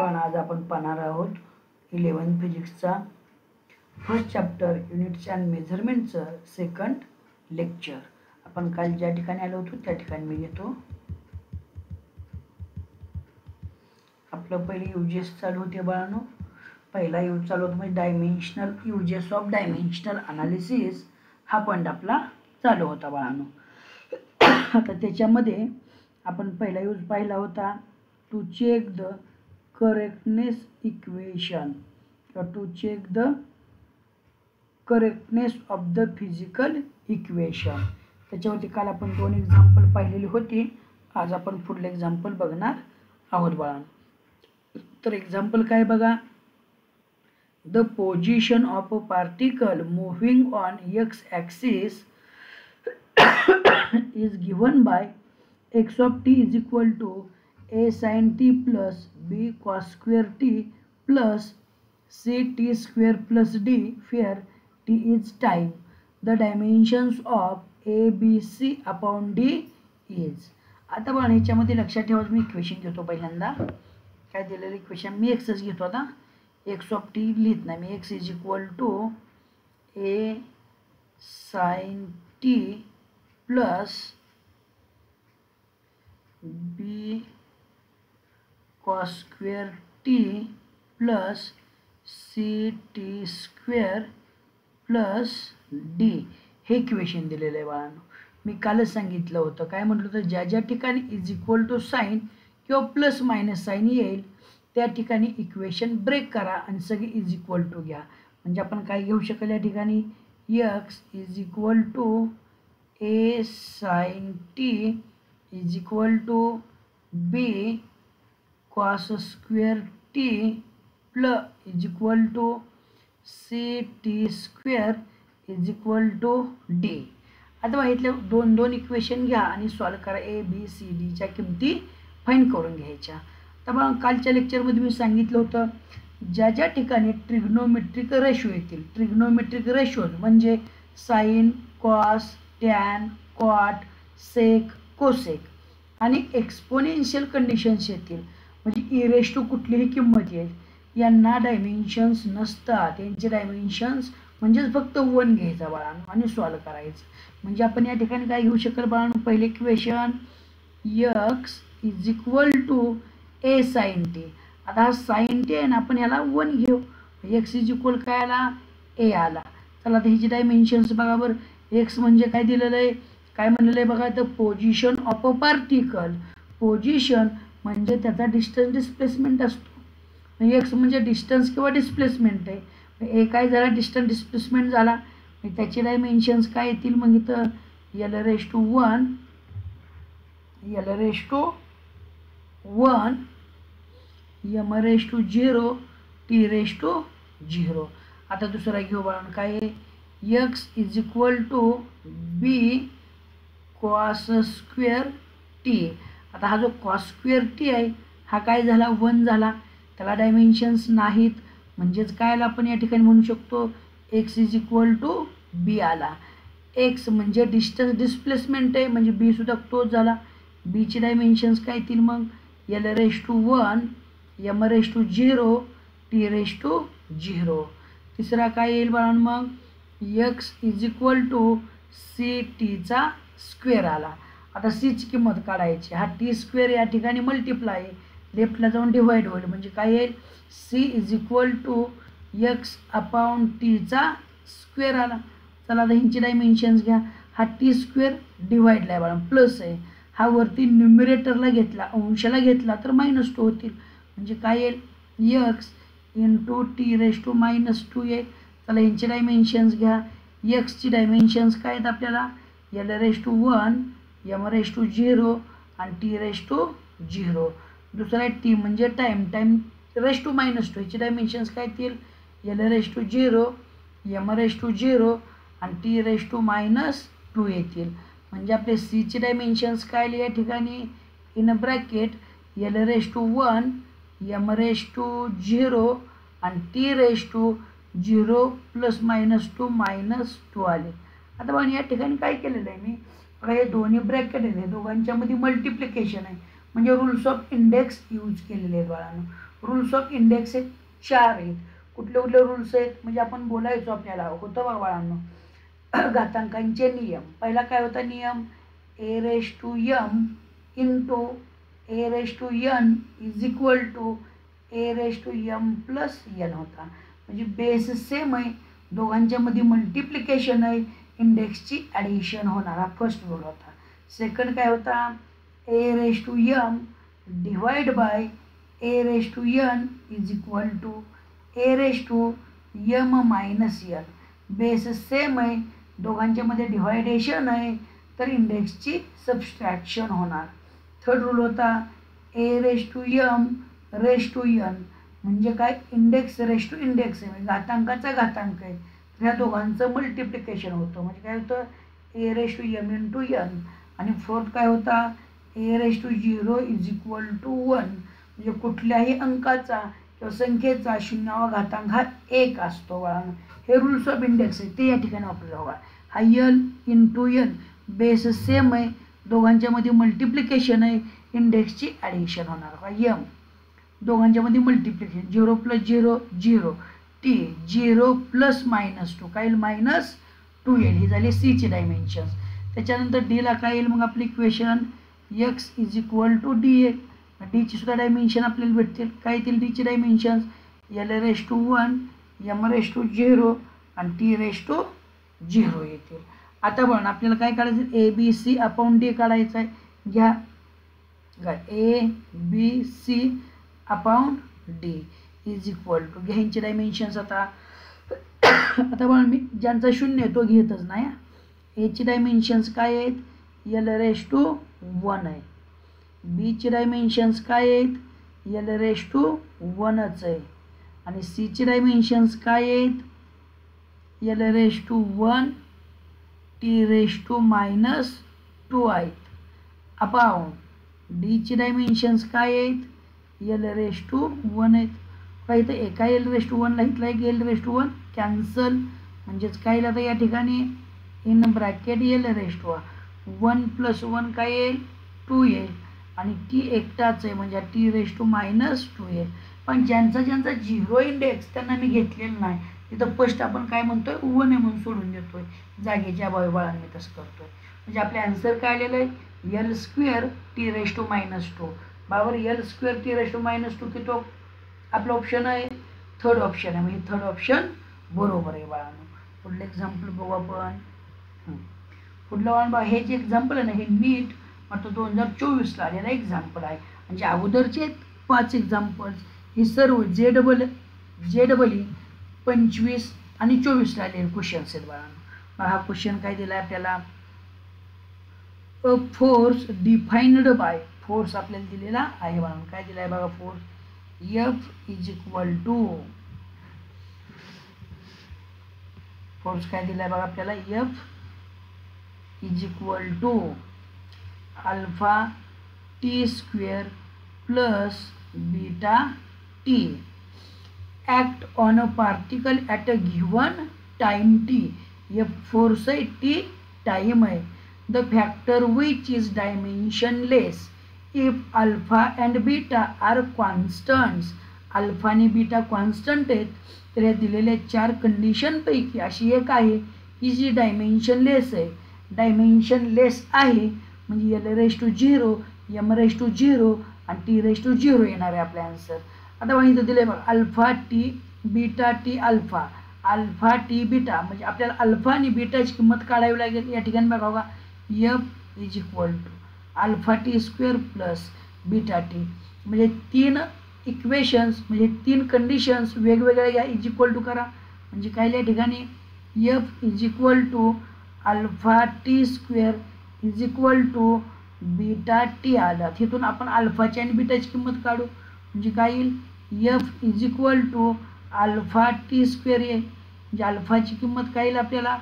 पण आज आपण पाहणार आहोत 11th फिजिक्सचा फर्स्ट चॅप्टर युनिट्स अँड मेजरमेंटचं सेकंड लेक्चर. आपण काल ज्या ठिकाणी आलो होतो त्या ठिकाणी मी घेतो. आपलं पहिले युजेस चालू होते बाळांनो. पहिला यूज चालू होता म्हणजे dimensional uses of dimensional analysis हा पॉईंट आपला चालू होता बाळांनो. आता त्याच्यामध्ये आपण पहिला यूज पाहिला होता to check the correctness equation किंवा to check the correctness of the physical equation. त्याच्यावरती काल आपण 2 एक्झाम्पल पाहिलेली होती. आज आपण पुढले एक्झाम्पल बघणार आहोत बाळांनो. तर एक्झाम्पल काय बघा. The position of a particle moving on x axis is given by x of t is equal to a sin t plus b cos square t plus c t square plus d where t is time. The dimensions of a b c upon d is. आता बघा ह्याच्यामध्ये लक्षात ठेवा. मी equation घेतो पहिल्यांदा. काय दिलेलं equation मी एक्सच घेतो. आता एक्स ऑफ टी लिहित नाही मी. X is equal to a sine t plus b cos square t plus c t square plus d हे इक्वेशन दिलेलं आहे बाळांनो. मी कालच सांगितलं होतं. काय म्हटलं होतं, ज्या ज्या ठिकाणी इज इक्वल टू साईन किंवा प्लस मायनस साईन येईल त्या ठिकाणी इक्वेशन ब्रेक करा आणि सगळी इज इक्वल टू घ्या. म्हणजे आपण काय घेऊ शकेल या ठिकाणी x is equal to a sine t is equal to b cos square t plus is equal to c t square is equal to d. आता बघा इथले दोन इक्वेशन घ्या आणि सॉल्व करा. ए बी सी डीच्या किमती फाईंड करून घ्यायच्या. तर मग कालच्या लेक्चरमध्ये मी सांगितलं होतं ज्या ज्या ठिकाणी ट्रिग्नोमेट्रिक रेशो येतील. ट्रिग्नोमेट्रिक रेशोज म्हणजे sine cos tan cot sec cosec आणि एक्सपोनेन्शियल कंडिशन्स येतील म्हणजे ई रेश टू कुठलीही किंमत येईल. यांना डायमेन्शन्स नसतात. यांचे डायमेन्शन्स म्हणजेच फक्त 1 घ्यायचा बाळांनो आणि सॉल्व करायचं. म्हणजे आपण या ठिकाणी काय घेऊ शकेल बाळांनो. पहिले equation x is equal to a sine t. आता हा साइन टी आहे ना आपण याला 1 घेऊ. एक्स इज इक्वल काय आला ए आला. चला आता ह्याची डायमेन्शन्स बघा बरं. एक्स म्हणजे काय दिलेलं आहे काय म्हणलेलं आहे बघा. तर position of a particle. Position म्हणजे त्याचा डिस्टन्स डिस्प्लेसमेंट असतो. एक्स म्हणजे डिस्टन्स किंवा डिस्प्लेसमेंट आहे. ए काय झाला डिस्टन्स डिस्प्लेसमेंट झाला. त्याचे डायमेन्शन्स काय येतील मग इथं L raise to 1 L raise to 1 M raise to 0 T raise to 0. आता दुसरा घेऊ बाळा काय x is equal to b cos square t. आता हा जो कॉस स्क्वेअर टी आहे हा काय झाला 1 झाला. त्याला डायमेन्शन्स नाहीत म्हणजेच काय आला आपण या ठिकाणी म्हणू शकतो x is equal to b आला. एक्स म्हणजे डिस्टन्स डिस्प्लेसमेंट आहे म्हणजे बी सुद्धा तोच झाला. बीची डायमेन्शन्स काय येतील मग L raise to 1 M raise to 0 T raise to 0. तिसरा काय येईल बाळांनो मग x is equal to c टीचा स्क्वेअर आला. आता सीची किंमत काढायची. हा टी स्क्वेअर या ठिकाणी मल्टिप्लाय लेफ्टला जाऊन डिवाइड होईल म्हणजे काय येईल c is equal to x upon टीचा स्क्वेअर आला. चला आता ह्यांची डायमेन्शन्स घ्या. हा टी स्क्वेअर डिवाइडला आहे बाळा प्लस आहे. हा वरती न्युमिरेटरला घेतला अंशाला घेतला तर -2 होतील म्हणजे काय येईल x into t raise to -2 येईल. चला यांचे डायमेन्शन्स घ्या. एक्सची डायमेन्शन्स काय आहेत आपल्याला L raise to 1 M raise to 0 आणि टी रेश टू 0. दुसरा आहे टी म्हणजे टाईम टाईम रेश टू -2 ह्याची डायमेन्शन्स काय येतील L raise to 0 M raise to 0 आणि टी रेश टू -2 येतील. म्हणजे आपले सीची डायमेन्शन्स काय आले या ठिकाणी in bracket L raise to 1 M raise to 0 आणि टी रेश टू 0 प्लस -2 आले. आता बघा या ठिकाणी काय केलेलं आहे मी बघा हे दोन्ही ब्रॅकेट आहे दोघांच्यामध्ये मल्टिप्लिकेशन आहे म्हणजे रूल्स ऑफ इंडेक्स यूज केलेले आहेत बाळांनो. रूल्स ऑफ इंडेक्स आहेत 4 आहेत. कुठले कुठले रूल्स आहेत म्हणजे आपण बोलायचो आपल्याला होतं बघा बाळांनो. घातांकांचे नियम. पहिला काय होता नियम, ए raise to m into a raise to n is equal to a raise to M plus N होता. म्हणजे बेस सेम आहे, दोघांच्या मध्ये मल्टिप्लिकेशन आहे, इंडेक्सची ॲडिशन होणार, हा फर्स्ट रूल होता. सेकंड काय होता, a raise to m divide by a raise to n is equal to a raise to m minus n. Base same आहे, दोघांच्या मध्ये डिवायडेशन आहे, तर इंडेक्सची सबस्ट्रॅक्शन होणार. थर्ड रूल होता a raise to m raise to n. म्हणजे काय, इंडेक्स रेश टू इंडेक्स आहे, म्हणजे घातांकाचा घातांक आहे, तर ह्या दोघांचं मल्टिप्लिकेशन होतं. म्हणजे काय होतं, a raise to m into n. आणि फोर्थ काय होता, a raise to 0 is equal to 1. म्हणजे कुठल्याही अंकाचा किंवा संख्येचा शून्यावा घातांक हा 1 असतो बाळांनो. हे रूल्स ऑफ इंडेक्स आहे, ते या ठिकाणी वापरले बघा. हा L into n, base same आहे, दोघांच्या मध्ये मल्टिप्लिकेशन आहे, इंडेक्सची ॲडिशन होणार. बघा एम, दोघांच्या मध्ये मल्टिप्लिकेशन, 0 + 0 0, टी 0 + -2 काय येईल, -2 येईल. ही झाली सी ची डायमेन्शन्स. त्याच्यानंतर डीला काय येईल मग आपली equation, x is equal to d a. डीची सुद्धा डायमेन्शन आपल्याला भेटतील. काय येतील डीची dimensions, l raise to 1, M raise to 0 आणि टी रेश टू 0 येतील. आता बघा आपल्याला काय काढायचं, a b c upon d काढायचं आहे. घ्या a b c upon d is equal to, घ्यायचे डायमेन्शन्स. आता बघा मी ज्यांचा 0 आहे तो घेतच नाही. एची डायमेन्शन्स काय आहेत, एल रेश टू 1 आहे. बीची डायमेन्शन्स काय आहेत, एल रेश टू 1च आहे. आणि सीची डायमेन्शन्स काय आहेत, L raise to 1 T raise to -2 आहेत. अपॉन डीची डायमेन्शन्स काय आहेत, एल रेश टू 1 आहेत. काय इथं एका एल रेश टू 1ला इथला एक एल रेश टू 1 कॅन्सल. म्हणजेच काय येईल आता या ठिकाणी, in bracket L raise to 1 + 1 काय येईल, 2 येईल. आणि टी एकटाच आहे, म्हणजे टी रेश टू -2 येईल. पण ज्यांचा 0 इंडेक्स त्यांना मी घेतलेलं नाही. तिथं फर्स्ट आपण काय म्हणतोय, 1 आहे म्हणून सोडून देतोय, जागेच्या अभावी मी तसं करतोय. म्हणजे आपले आन्सर काय आलेलं आहे, L square T raise to -2. बरोबर, L square T raise to -2 की तो आपला ऑप्शन आहे, थर्ड ऑप्शन आहे. म्हणजे थर्ड ऑप्शन बरोबर आहे बाळांनो. पुढलं एक्झाम्पल बघू आपण. पुढलं बघा, हे जे एक्झाम्पल आहे ना, हे नीट मात्र 2024ला आलेला एक्झाम्पल आहे. म्हणजे अगोदरचे 5 एक्झाम्पल्स हे सर्व जे डबल ई 25 आणि 24ला आलेले क्वेश्चन्स आहेत बाळांनो. हा क्वेश्चन काय दिला आहे आपल्याला, a force defined by, force आपल्याला दिलेला आहे बाळांनो. काय दिला आहे बघा, force F is equal to, force काय दिला आहे बघा आपल्याला, F is equal to alpha t square plus beta t act on a particle at a given time t. F force आहे, टी टाइम आहे. The factor which is dimensionless if alpha and beta are constants. Alpha आणि beta constant आहेत, तर या दिलेल्या 4 कंडिशनपैकी अशी एक आहे की जी डायमेन्शनलेस आहे. डायमेन्शनलेस आहे म्हणजे L raise to 0, M raise to 0 आणि टी रेश टू 0 येणार आहे आपला आन्सर. आता बघा इथं दिले बघा, alpha T beta T alpha, alpha T beta. म्हणजे आपल्याला अल्फा आणि बीटाची किंमत काढावी लागेल. या ठिकाणी बघा बघा, F is equal to alpha t square plus beta t. म्हणजे 3 इक्वेशन्स म्हणजे 3 कंडिशन्स वेगवेगळ्या या इज इक्वल टू करा. म्हणजे काय या ठिकाणी F is equal to alpha t square is equal to beta t आला. तिथून आपण अल्फाची आणि बीटाची किंमत काढू. म्हणजे काय येईल, F is equal to alpha t square येईल. म्हणजे अल्फाची किंमत काय येईल आपल्याला,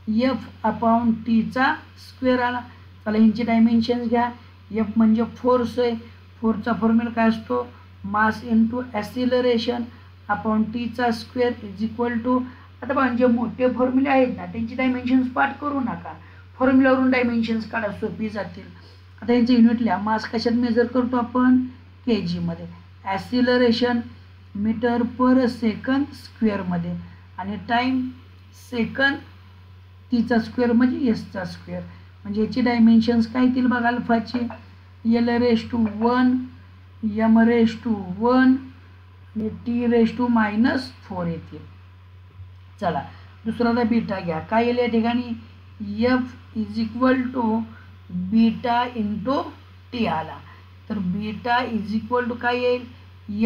एफ अपॉन टीचा स्क्वेअर आला. चला ह्यांची डायमेन्शन्स घ्या. एफ म्हणजे फोर्स आहे, फोर्सचा फॉर्म्युला काय असतो, मास इंटू ॲसिलरेशन अपॉन टीचा स्क्वेअर इज इक्वल टू. आता बघा जे मोठे फॉर्म्युले आहेत ना त्यांची डायमेन्शन्स पाठ करू नका, फॉर्म्युलावरून डायमेन्शन्स काढा, सोपी जातील. आता यांचं युनिट लिहा. मास कशात मेजर करतो आपण, के जीमध्ये. ॲसिलरेशन मीटर पर सेकंद स्क्वेअरमध्ये आणि टाईम सेकंद तीचा स्क्वेअर म्हणजे एसचा स्क्वेअर. म्हणजे याची डायमेन्शन्स काय येतील बघा अल्फाचे L⁻⁴ M⁻⁴ आणि T⁻⁻⁴ येतील. चला दुसरा बीटा घ्या. काय येईल या ठिकाणी F = बीटा इंटू टी आला. तर बीटा = काय येईल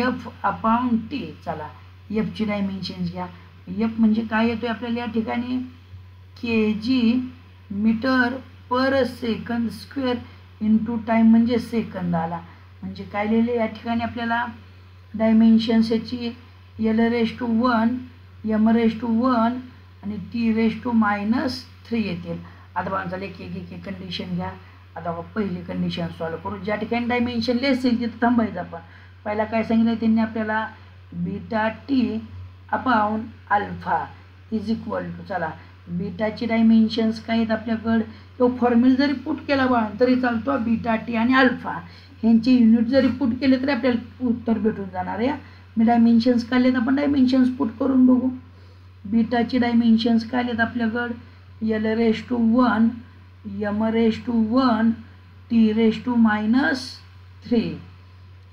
F/T. चला Fची डायमेन्शन्स घ्या. F म्हणजे काय येतोय आपल्याला या ठिकाणी kg metre per second square into time म्हणजे सेकंद आला. म्हणजे काय लिहिले या ठिकाणी आपल्याला डायमेन्शन्स याची L⁻⁴ M⁻⁴ आणि T⁻⁻³ येतील. आता बघा चालेल एक कंडिशन घ्या. आता पहिली कंडिशन सॉल्व्ह करू. ज्या ठिकाणी डायमेन्शन लेस येईल तिथं थांबायचं आपण. पहिला काय सांगितलं त्यांनी आपल्याला बीटा टी अपॉन अल्फा = चला बीटाची डायमेन्शन्स काय आहेत आपल्याकडं तो फॉर्म्युला जरी पुट केला बघा तरी चालतो. बीटा टी आणि अल्फा ह्यांचे युनिट जरी पुट केले तरी आपल्याला उत्तर भेटून जाणार आहे. मी डायमेन्शन्स काढलेत आपण डायमेन्शन्स पुट करून बघू. बीटाची डायमेन्शन्स काय आहेत आपल्याकडं L⁻⁴ M⁻⁴ T⁻⁻³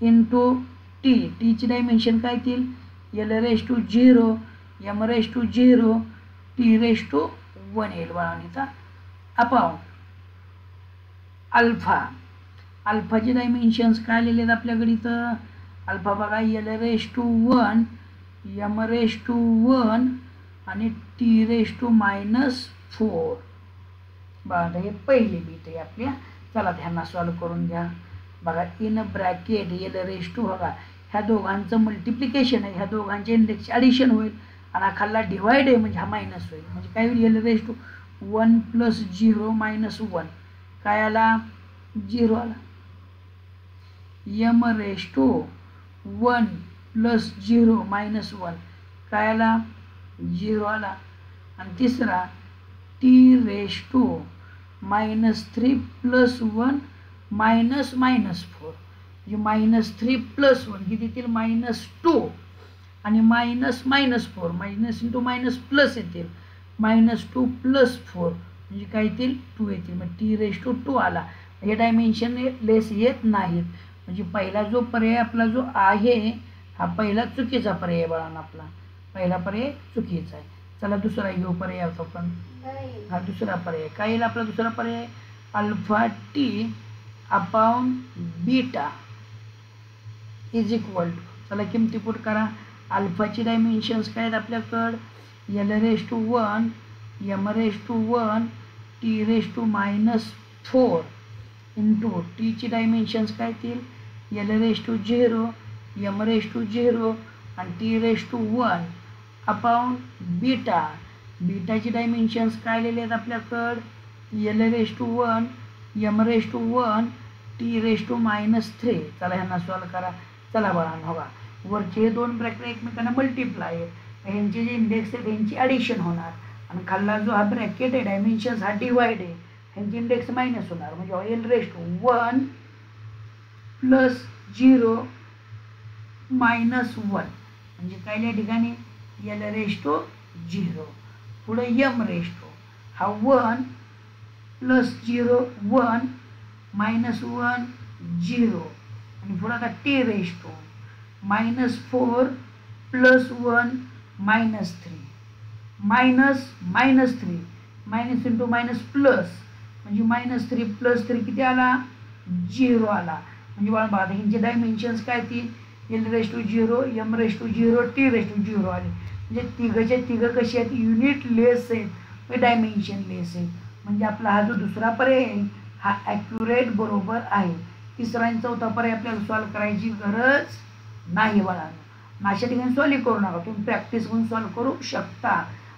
इंटू टीची डायमेन्शन काय येतील L⁻⁴ M⁻⁴ T⁻⁻1 येईल बाळांचा अपॉन अल्फा. अल्फाची डायमेन्शन्स काय आलेले आहेत आपल्याकडे इथं अल्फा बघा L⁻⁴ M⁻⁴ आणि T⁻⁻⁴. बघा हे पहिले बीट आहे आपल्या. चला ह्यांना सॉल्व्ह करून घ्या. बघा इन ब्रॅकेट L⁻⁴ बघा ह्या दोघांचं मल्टिप्लिकेशन आहे. ह्या दोघांचे इंडेक्सचे ॲडिशन होईल आणि हा खाल्ला डिवाइड आहे म्हणजे हा मायनस होईल. म्हणजे काय होईल L⁻⁴ 1 + 0 - 1 काय आला 0 आला. M⁻⁴ 1 + 0 - 1 काय आला 0 आला. आणि तिसरा T⁻⁻³ + 1 - -4 म्हणजे -3 + 1 किती येतील -2 आणि -4 मायनस इंटू मायनस प्लस येतील -2 + 4 म्हणजे काय येतील 2 येतील. मग T⁻² आला. हे डायमेन्शन लेस येत नाहीत. म्हणजे पहिला जो पर्याय आपला जो आहे हा पहिला चुकीचा पर्याय बाळांना आपला पहिला पर्याय चुकीचा आहे. चला दुसरा घेऊ पर्याय आपण. हा दुसरा पर्याय काय येईल आपला दुसरा पर्याय αT अपॉन बीटा = चला किमती पुट करा. अल्फाची डायमेन्शन्स काय आहेत आपल्याकडं L⁻⁴ M⁻⁴ T⁻⁻⁴ इंटू टीची डायमेन्शन्स काय येतील L⁻⁴ M⁻⁴ आणि T⁻⁻1 अपॉन बीटा. बीटाची डायमेन्शन्स काय आलेले आहेत आपल्याकडं L⁻⁴ M⁻⁴ T⁻⁻3. चला ह्यांना सॉल्व्ह करा. चला बाळांनो बघा वरचे हे दोन ब्रॅकेट एकमेकांना मल्टिप्लाय आहेत. ह्यांचे जे इंडेक्स आहेत ह्यांची ॲडिशन होणार आणि खाल्ला जो हा ब्रॅकेट आहे डायमेन्शन्स हा डिवाइड आहे ह्यांची इंडेक्स मायनस होणार. म्हणजे L⁻⁴ 1 + 0 - 1 म्हणजे काय या ठिकाणी L⁻⁴ 0 पुढे M⁻⁴ हा 1 + 0 1 - 1 0 आणि पुढे आता T⁻⁻ -4 + 1 -3 -3 minus into minus plus म्हणजे -3 + 3 किती आला 0 आला. म्हणजे बघा ह्यांचे डायमेन्शन्स काय ती L⁻⁴ M⁻⁴ T⁻⁴ आले. म्हणजे तिघचे तिघं कशी आहेत युनिट लेस आहेत डायमेन्शन लेस आहेत. म्हणजे आपला हा जो दुसरा पर्याय आहे हा ॲक्युरेट बरोबर आहे. तिसरा आणि चौथा पर्याय आपल्याला सॉल्व्ह करायची गरज नाही बाळांनो. अशा ठिकाणी सॉल्व्ह करू नका तुम्ही प्रॅक्टिस करून सॉल्व्ह करू शकता.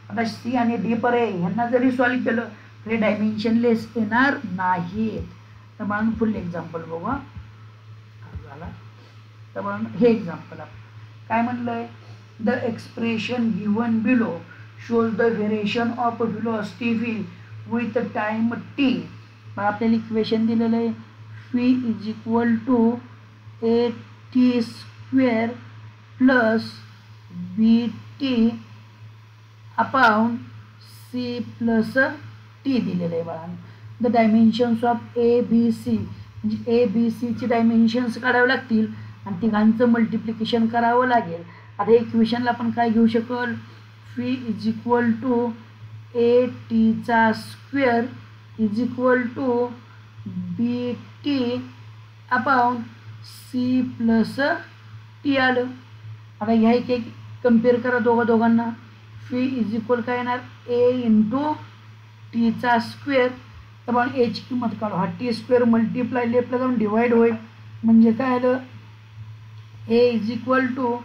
आता सी आणि डी पर्याय ह्यांना जरी सॉल्व्ह केलं तरी डायमेन्शन लेस येणार नाहीत. तर बाळांनो फुल एक्झाम्पल बघू. झाला तर बाळांनो हे एक्झाम्पल काय म्हणलंय the expression given below shows the variation of velocity v with time t. आपल्याला इक्वेशन दिलेलं आहे v = at² square plus b t upon c plus t दिलेलं आहे बाळांनो. The dimensions of a b c म्हणजे a बी सीची dimensions काढावे लागतील आणि तिघांचं मल्टिप्लिकेशन करावं लागेल. आता इक्वेशनला आपण काय घेऊ शकल, phi is equal to a टीचा square is equal to b t upon c plus t आलं. आता ह्या एक कम्पेअर करा दोघांना. फी इज इक्वल काय येणार, ए इंटू टीचा स्क्वेअर. तर आपण एची किंमत काढू. हा टी स्क्वेअर मल्टिप्लाय लेफ्टला जाऊन डिवाइड होईल म्हणजे काय आलं, a is equal to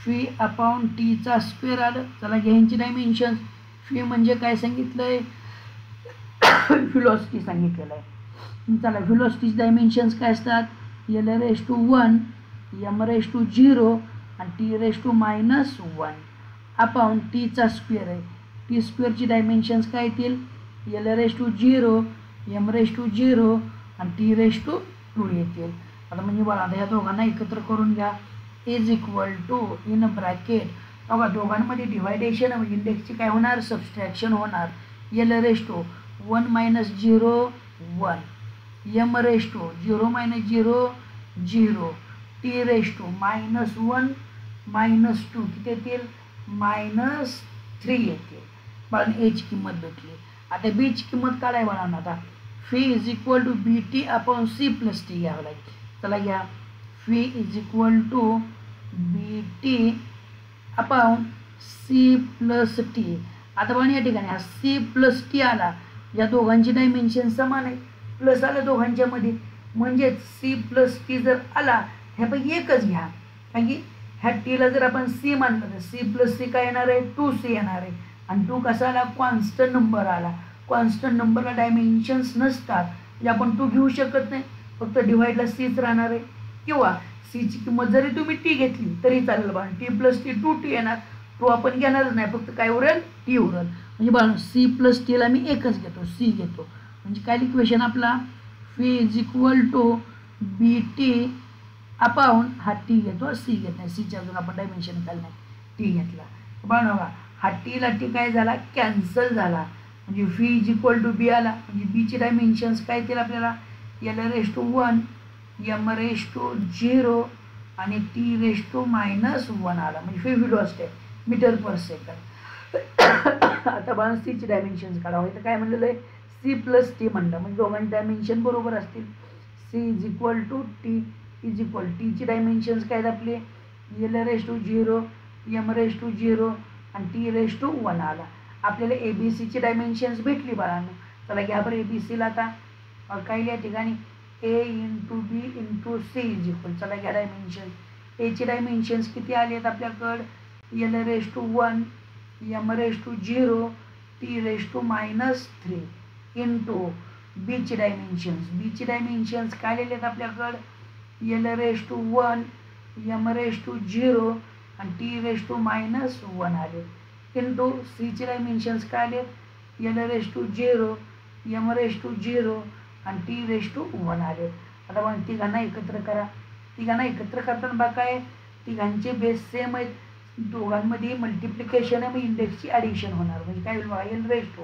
phi upon टीचा स्क्वेअर आलं. चला घ्यायची डायमेन्शन. फी म्हणजे काय सांगितलं आहे, व्हेलॉसिटी सांगितलेलं आहे. चला व्हेलॉसिटीचे डायमेन्शन्स काय असतात, L raise to 1, M raise to 0 आणि टी रेस टू -1 अपॉन टीचा स्क्वेअर आहे. टी स्क्वेअरची डायमेन्शन्स काय येतील, L raise to 0, M raise to 0 आणि टी रेस टू 2 येतील. आता म्हणजे बघा ह्या दोघांना एकत्र करून घ्या. Is equal to in bracket बघा दोघांमध्ये डिवायडेशन इंडेक्सची काय होणार, सबस्ट्रॅक्शन होणार. L raise to 1 - 0 1, M raise to 0 - 0 0, T raise to -1 -2 किती येतील, -3 येतील. बघा एची किंमत भेटली. आता बीची किंमत काढाय बघा. आता phi is equal to b t upon c plus t घ्यावं लागेल. चला घ्या. Phi is equal to b t upon c plus t. आता बघा या ठिकाणी हा सी प्लस टी आला, या दोघांची डायमेन्शन समान आहे, प्लस आलं दोघांच्यामध्ये म्हणजेच सी प्लस टी जर आला ह्यापैकी एकच घ्या. कारण की ह्या टीला जर आपण सी मानलं तर सी प्लस सी काय येणार आहे, 2c येणार आहे. आणि 2 कसा आला, कॉन्स्टंट नंबर आला. कॉन्स्टंट नंबरला डायमेन्शन्स नसतात म्हणजे आपण 2 घेऊ शकत नाही, फक्त डिवाइडला सीच राहणार आहे. किंवा सीची किंमत जरी तुम्ही टी घेतली तरी चालेल बघा. टी प्लस टी 2t येणार, 2 आपण घेणारच नाही, फक्त काय उरेल, टी उरेल. म्हणजे बघा सी प्लस टीला मी एकच घेतो, सी घेतो. म्हणजे काय इक्वेशन आपला, phi is equal to b t upon हा टी घेतो, सी घेत नाही, सीच्या अजून आपण डायमेन्शन काढलं नाही, टी घेतला. बघा हा टीला टी काय झाला, कॅन्सल झाला. म्हणजे phi is equal to b आला. म्हणजे बीची डायमेन्शन्स काय येतील आपल्याला, L raise to 1, M raise to 0 आणि टी रेस टू -1 आला. म्हणजे फी व्हेलॉसिटी आहे मीटर पर सेकंड. आता बघा सीची डायमेन्शन्स काढावं. तर काय म्हणलेलं आहे, सी प्लस टी म्हणलं म्हणजे दोघांची डायमेन्शन बरोबर असतील. C is equal to t is equal, टीची डायमेन्शन्स काय आहेत आपले, L raise to 0, M raise to 0 आणि टी रेस टू 1 आला. आपल्याला ए बी सीची डायमेन्शन्स भेटली बाळांनो. चला घ्या बरं ए बी सीला. आता काय या ठिकाणी a into b into c is equal. चला घ्या डायमेन्शन. एची डायमेन्शन्स किती आले आहेत आपल्याकडं, l raise to 1, M raise to 0, T raise to -3 into बीची डायमेन्शन्स. बीची डायमेन्शन्स काय आलेले आहेत आपल्याकडं, l raise to 1, M raise to 0 आणि टी रेस टू -1 आले. इंटू सीची डायमेन्शन्स काय आले, L raise to 0, M raise to 0 आणि टी रेस टू 1 आले. आता मग तिघांना एकत्र करा. तिघांना एकत्र करताना बघा काय, तिघांचे बेस सेम आहेत, दोघांमध्ये मल्टिप्लिकेशन आहे, मग इंडेक्सची ॲडिशन होणार. म्हणजे काय होईल, एल रेस टू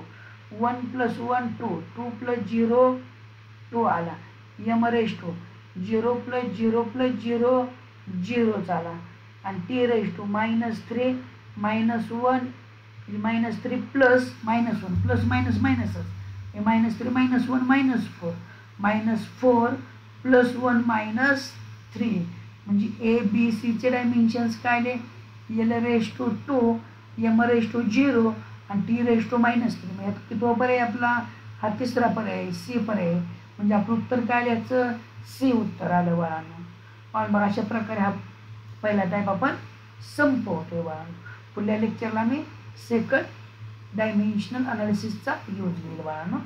1 + 1 2, 2 + 0 2 आला. एम रेस टू 0 + 0 + 0 0 आला. आणि T raise to -3 -1 -3 plus -1 plus minus मायनसच, -3 -1 -4 -4 + 1 -3 म्हणजे ए बी सीचे डायमेन्शन्स काय आले, L raise to 2, M raise to 0 आणि टी रेस टू -3. म्हणजे कितवा पर्याय आपला, हा तिसरा पर्याय, सी पर्याय. म्हणजे आपलं उत्तर काय याचं, सी उत्तर आलं बाळांनो. पण बघा अशा प्रकारे हा पहिला टाईप आपण संपवतोय बाळांनो. पुढल्या लेक्चरला मी सेकंड डायमेन्शनल अनालिसिसचा यूज घेईल बाळांनो.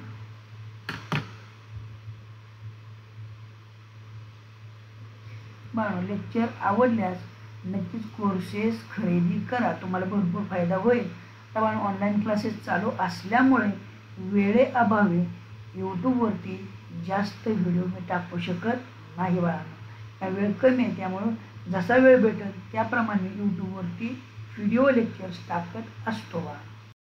बाळांनो लेक्चर आवडल्यास नक्कीच कोर्सेस खरेदी करा, तुम्हाला भरपूर फायदा होईल. तर ऑनलाईन क्लासेस चालू असल्यामुळे वेळेअभावी यूट्यूबवरती जास्त व्हिडिओ मी टाकू शकत नाही बाळांनो. वेळ कमी आहे त्यामुळं जसा वेळ भेटेल त्याप्रमाणे यूट्यूबवरती व्हिडिओ लेक्चर्स टाकत असतो बा.